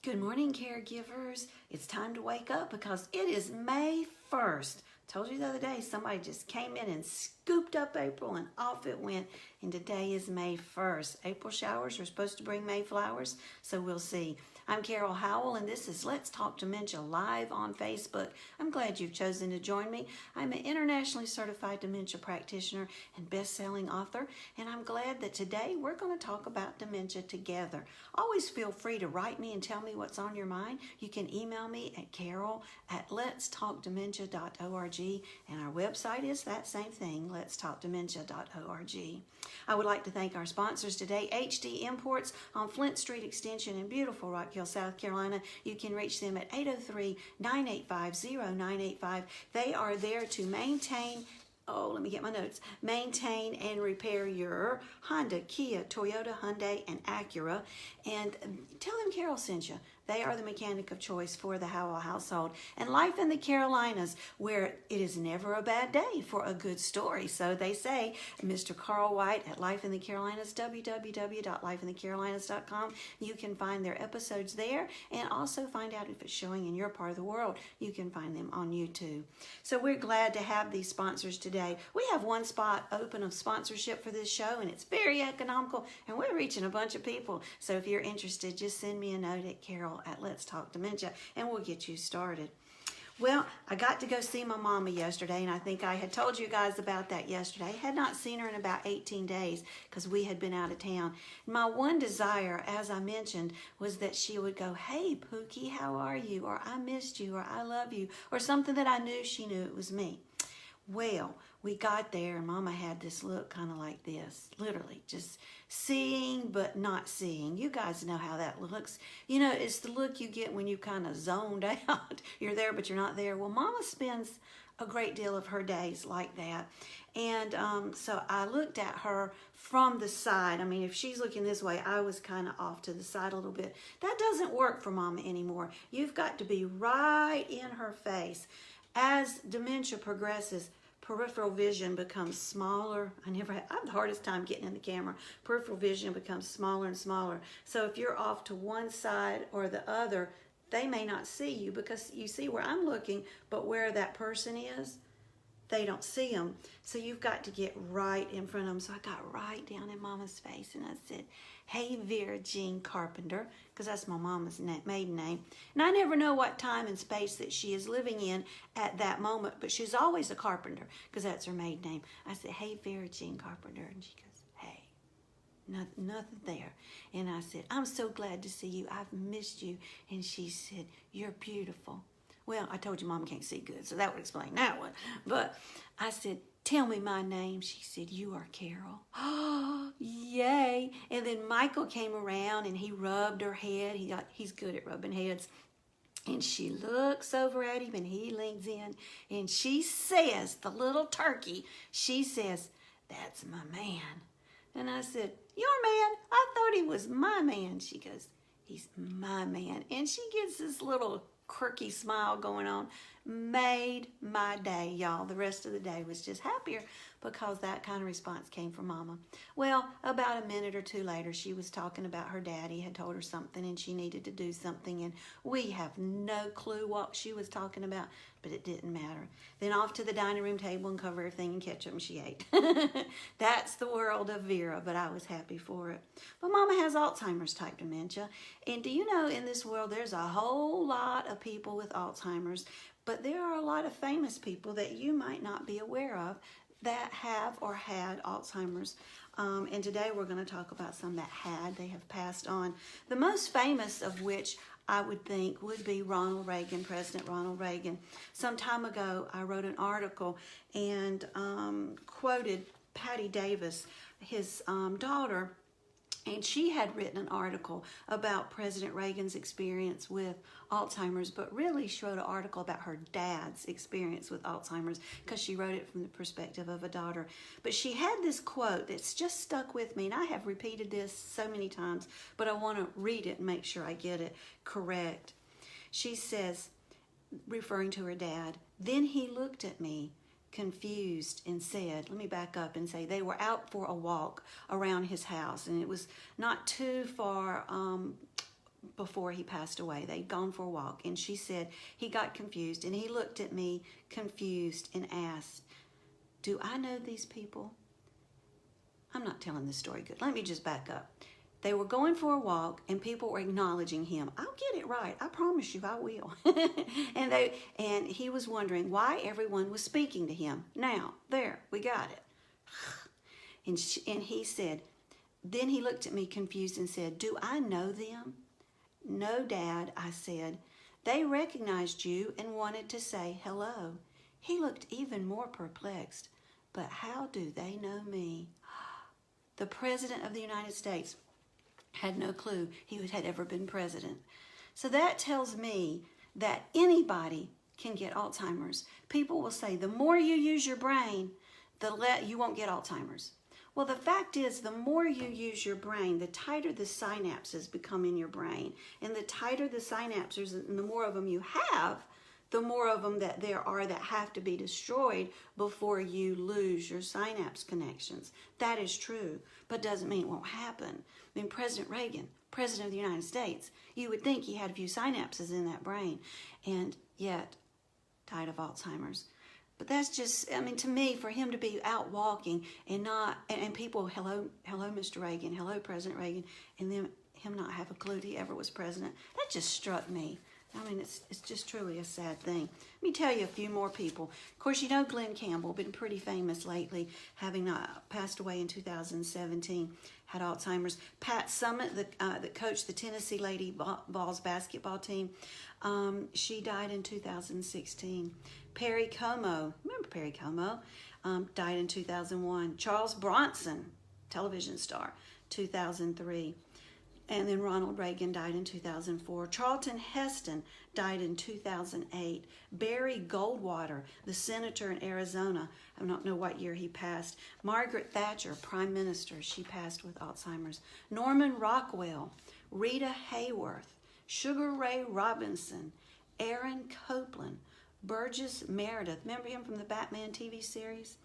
Good morning, caregivers. It's time to wake up because it is May 1st. Told you the other day, somebody just came in and scooped up April and off it went. And today is May 1st. April showers are supposed to bring May flowers, so we'll see. I'm Carol Howell, and this is Let's Talk Dementia live on Facebook. I'm glad you've chosen to join me. I'm an internationally certified dementia practitioner and best-selling author, and I'm glad that today we're going to talk about dementia together. Always feel free to write me and tell me what's on your mind. You can email me at carol@letstalkdementia.org, and our website is that same thing, letstalkdementia.org. I would like to thank our sponsors today, HD Imports on Flint Street Extension in beautiful Rock Hill, South Carolina. You can reach them at 803-985-0985. They are there to maintain and repair your Honda, Kia, Toyota, Hyundai, and Acura. And tell them Carol sent you. They are the mechanic of choice for the Howell household. And life in the Carolinas, where it is never a bad day for a good story. So they say, Mr. Carl White at Life in the Carolinas, www.lifeinthecarolinas.com. You can find their episodes there and also find out if it's showing in your part of the world. You can find them on YouTube. So we're glad to have these sponsors today. We have one spot open of sponsorship for this show, and it's very economical, and we're reaching a bunch of people. So if you're interested, just send me a note at Carol@letstalkdementia, and we'll get you started. Well, I got to go see my mama yesterday, and I think I had told you guys about that yesterday. I had not seen her in about 18 days because we had been out of town. My one desire, as I mentioned, was that she would go, "Hey, Pookie, how are you?" or "I missed you," or "I love you," or something that I knew she knew it was me. Well, we got there and Mama had this look kind of like this, literally just seeing but not seeing. You guys know how that looks. You know, it's the look you get when you kind of zoned out. You're there but you're not there. Well, Mama spends a great deal of her days like that. And so I looked at her from the side. I mean, if she's looking this way, I was kind of off to the side a little bit. That doesn't work for Mama anymore. You've got to be right in her face. As dementia progresses, peripheral vision becomes smaller. I have the hardest time getting in the camera. Peripheral vision becomes smaller and smaller. So if you're off to one side or the other, they may not see you because you see where I'm looking, but where that person is, they don't see them. So you've got to get right in front of them. So I got right down in Mama's face and I said, "Hey, Vera Jean Carpenter," because that's my mama's maiden name. And I never know what time and space that she is living in at that moment, but she's always a Carpenter because that's her maiden name. I said, "Hey, Vera Jean Carpenter," and she goes, "Hey." Nothing there. And I said, "I'm so glad to see you. I've missed you." And she said, "You're beautiful." Well, I told you Mama can't see good, so that would explain that one. But I said, "Tell me my name." She said, "You are Carol." Oh, yay. And then Michael came around and he rubbed her head. He's good at rubbing heads. And she looks over at him and he leans in and she says, the little turkey, she says, "That's my man." And I said, "Your man? I thought he was my man." She goes, "He's my man." And she gets this little quirky smile going on. Made my day, y'all. The rest of the day was just happier because that kind of response came from Mama. Well, about a minute or two later, she was talking about her daddy had told her something and she needed to do something, and we have no clue what she was talking about, but it didn't matter. Then off to the dining room table and cover everything in ketchup, and she ate. That's the world of Vera, but I was happy for it. But Mama has Alzheimer's type dementia, and do you know in this world there's a whole lot of people with Alzheimer's, but there are a lot of famous people that you might not be aware of that have or had Alzheimer's. And today we're going to talk about some that had. They have passed on. The most famous of which I would think would be Ronald Reagan, President Ronald Reagan. Some time ago, I wrote an article and quoted Patty Davis, his daughter, and she had written an article about President Reagan's experience with Alzheimer's, but really she wrote an article about her dad's experience with Alzheimer's because she wrote it from the perspective of a daughter. But she had this quote that's just stuck with me, and I have repeated this so many times, but I want to read it and make sure I get it correct. She says, referring to her dad, "Then he looked at me confused and said," let me back up and say, they were out for a walk around his house, and it was not too far before he passed away. They'd gone for a walk, and she said he got confused, and he looked at me confused and asked, "Do I know these people?" I'm not telling this story good. Let me just back up. They were going for a walk, and people were acknowledging him. I'll get it right. I promise you I will. and he was wondering why everyone was speaking to him. Now, there, we got it. And he said, then he looked at me confused and said, "Do I know them?" "No, Dad," I said. "They recognized you and wanted to say hello." He looked even more perplexed. "But how do they know me?" The President of the United States had no clue he had ever been president. So that tells me that anybody can get Alzheimer's. People will say the more you use your brain, you won't get Alzheimer's. Well, the fact is, the more you use your brain, the tighter the synapses become in your brain. And the tighter the synapses and the more of them you have, the more of them that there are that have to be destroyed before you lose your synapse connections. That is true, but doesn't mean it won't happen. I mean, President Reagan, President of the United States, you would think he had a few synapses in that brain, and yet died of Alzheimer's. But that's just, I mean, to me, for him to be out walking and people, hello, Mr. Reagan, hello, President Reagan, and then him not have a clue he ever was president, that just struck me. I mean, it's just truly a sad thing. Let me tell you a few more people. Of course, you know Glenn Campbell, been pretty famous lately, having passed away in 2017, had Alzheimer's. Pat Summitt, that coached the Tennessee Lady Vols basketball team, she died in 2016. Perry Como, remember Perry Como, died in 2001. Charles Bronson, television star, 2003. And then Ronald Reagan died in 2004. Charlton Heston died in 2008. Barry Goldwater, the senator in Arizona, I don't know what year he passed. Margaret Thatcher, prime minister, she passed with Alzheimer's. Norman Rockwell, Rita Hayworth, Sugar Ray Robinson, Aaron Copland, Burgess Meredith, remember him from the Batman TV series?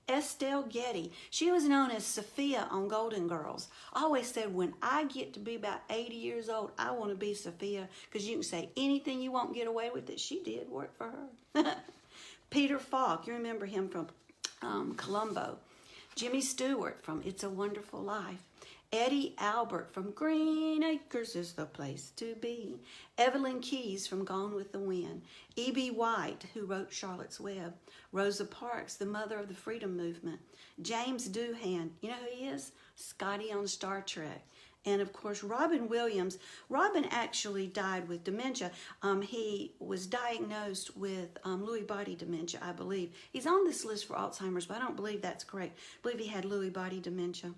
Estelle Getty, she was known as Sophia on Golden Girls. I always said, when I get to be about 80 years old, I want to be Sophia, because you can say anything you won't get away with it. She did work for her. Peter Falk, you remember him from Columbo. Jimmy Stewart from It's a Wonderful Life. Eddie Albert from Green Acres is the place to be. Evelyn Keyes from Gone with the Wind. E.B. White, who wrote Charlotte's Web. Rosa Parks, the mother of the Freedom Movement. James Doohan, you know who he is? Scotty on Star Trek. And of course, Robin Williams. Robin actually died with dementia. He was diagnosed with Lewy body dementia, I believe. He's on this list for Alzheimer's, but I don't believe that's correct. I believe he had Lewy body dementia.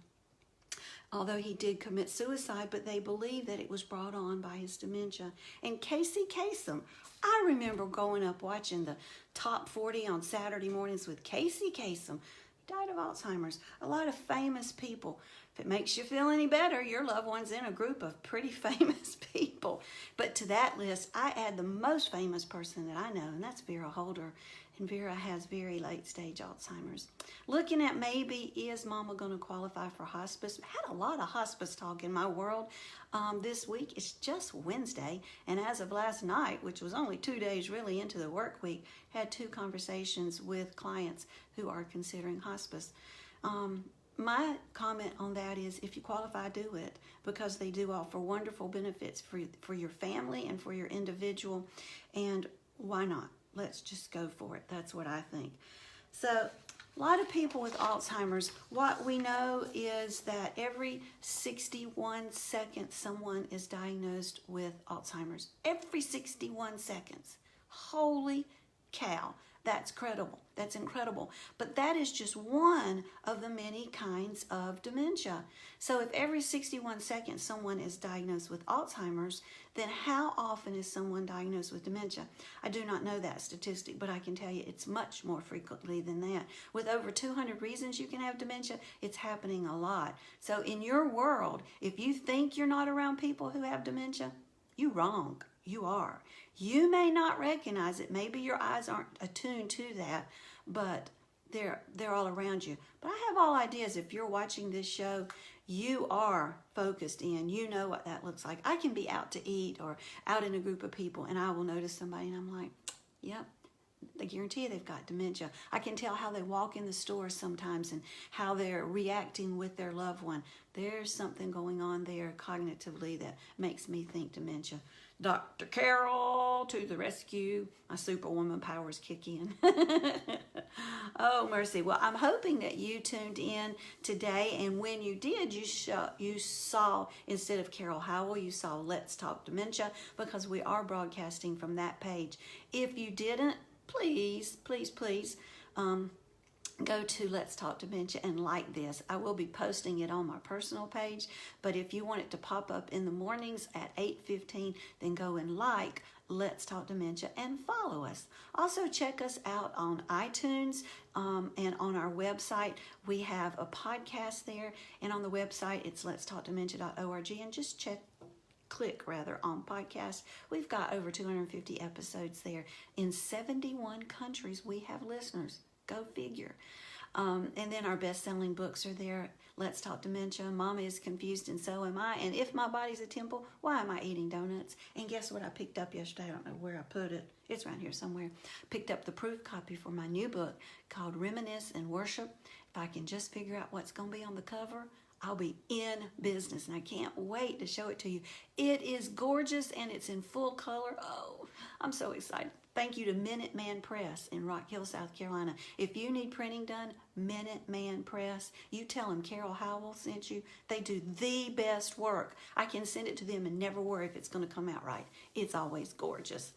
Although he did commit suicide, but they believe that it was brought on by his dementia. And Casey Kasem, I remember growing up watching the Top 40 on Saturday mornings with Casey Kasem. He died of Alzheimer's. A lot of famous people. If it makes you feel any better, your loved one's in a group of pretty famous people. But to that list, I add the most famous person that I know, and that's Vera Holder. And Vera has very late stage Alzheimer's. Looking at maybe, is Mama going to qualify for hospice? I had a lot of hospice talk in my world this week. It's just Wednesday, and as of last night, which was only 2 days really into the work week, had 2 conversations with clients who are considering hospice. My comment on that is, if you qualify, do it, because they do offer wonderful benefits for your family and for your individual, and why not? Let's just go for it. That's what I think. So a lot of people with Alzheimer's, what we know is that every 61 seconds someone is diagnosed with Alzheimer's. Every 61 seconds. Holy cow. That's credible. That's incredible. But that is just one of the many kinds of dementia. So if every 61 seconds someone is diagnosed with Alzheimer's, then how often is someone diagnosed with dementia? I do not know that statistic, but I can tell you it's much more frequently than that. With over 200 reasons you can have dementia, it's happening a lot. So in your world, if you think you're not around people who have dementia, you're wrong. You are. You may not recognize it. Maybe your eyes aren't attuned to that, but they're all around you. But I have all ideas. If you're watching this show, you are focused in, you know what that looks like. I can be out to eat or out in a group of people, and I will notice somebody, and I'm like, yep, I guarantee they've got dementia. I can tell how they walk in the store sometimes and how they're reacting with their loved one. There's something going on there cognitively that makes me think dementia. Dr. Carol to the rescue. My superwoman powers kick in. Oh, mercy. Well, I'm hoping that you tuned in today, and when you did, you saw, instead of Carol Howell, you saw Let's Talk Dementia, because we are broadcasting from that page. If you didn't, please, please, please, go to Let's Talk Dementia and like this. I will be posting it on my personal page, but if you want it to pop up in the mornings at 8:15, then go and like Let's Talk Dementia and follow us. Also check us out on iTunes and on our website. We have a podcast there, and on the website it's letstalkdementia.org, and just click on podcast. We've got over 250 episodes there. In 71 countries we have listeners. Go figure. And then our best-selling books are there. Let's Talk Dementia, Momma is Confused and So Am I, and If My Body's a Temple, Why Am I Eating Donuts? And guess what I picked up yesterday? I don't know where I put it. It's around here somewhere. Picked up the proof copy for my new book called Reminisce and Worship. If I can just figure out what's going to be on the cover, I'll be in business, and I can't wait to show it to you. It is gorgeous, and it's in full color. Oh, I'm so excited. Thank you to Minuteman Press in Rock Hill, South Carolina. If you need printing done, Minuteman Press, you tell them Carol Howell sent you. They do the best work. I can send it to them and never worry if it's going to come out right. It's always gorgeous.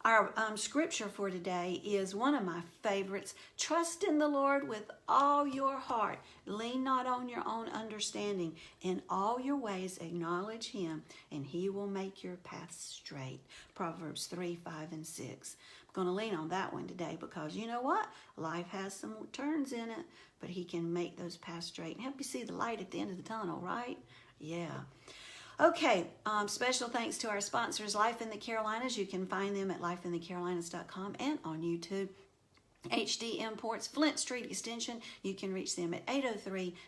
Our scripture for today is one of my favorites. Trust in the Lord with all your heart. Lean not on your own understanding. In all your ways acknowledge Him, and He will make your paths straight. Proverbs 3, 5, and 6. I'm going to lean on that one today, because you know what? Life has some turns in it, but He can make those paths straight and help you see the light at the end of the tunnel, right? Yeah. Okay, special thanks to our sponsors, Life in the Carolinas. You can find them at lifeinthecarolinas.com and on YouTube. HD Imports, Flint Street Extension. You can reach them at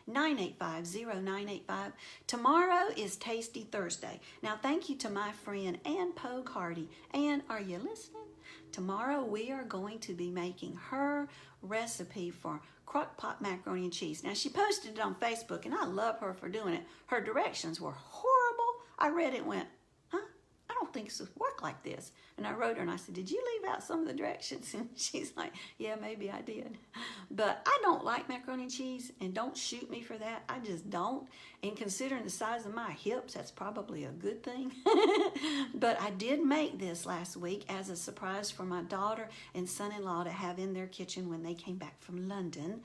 803-985-0985. Tomorrow is Tasty Thursday. Now, thank you to my friend Ann Pogue Hardy. Ann, are you listening? Tomorrow we are going to be making her recipe for crock-pot macaroni and cheese. Now, she posted it on Facebook, and I love her for doing it. Her directions were horrible. I read it and went, I don't think this would work like this. And I wrote her and I said, did you leave out some of the directions? And she's like, yeah, maybe I did. But I don't like macaroni and cheese, and don't shoot me for that. I just don't. And considering the size of my hips, that's probably a good thing. But I did make this last week as a surprise for my daughter and son-in-law to have in their kitchen when they came back from London.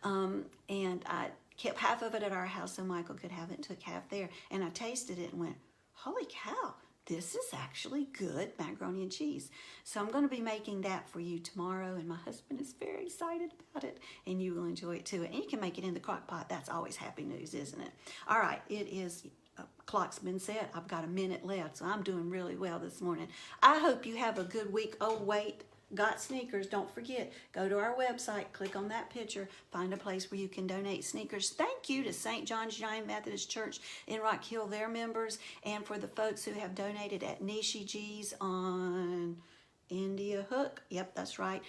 And I kept half of it at our house so Michael could have it, and took half there. And I tasted it and went, holy cow, this is actually good macaroni and cheese. So I'm going to be making that for you tomorrow, and my husband is very excited about it, and you will enjoy it too. And you can make it in the crock pot. That's always happy news, isn't it? All right, it is, clock's been set. I've got a minute left, so I'm doing really well this morning. I hope you have a good week. Oh, wait. Got sneakers. Don't forget, go to our website, click on that picture, find a place where you can donate sneakers. Thank you to St. John's United Methodist Church in Rock Hill, their members, and for the folks who have donated at Nishi G's on India Hook. Yep, that's right.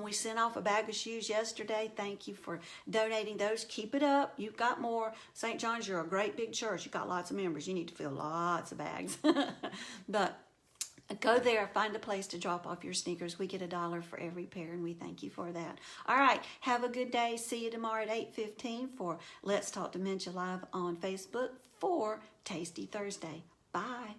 We sent off a bag of shoes yesterday. Thank you for donating those. Keep it up. You've got more. St. John's, you're a great big church. You've got lots of members. You need to fill lots of bags. But go there, find a place to drop off your sneakers. We get $1 for every pair, and we thank you for that. All right, have a good day. See you tomorrow at 8:15 for Let's Talk Dementia Live on Facebook for Tasty Thursday. Bye.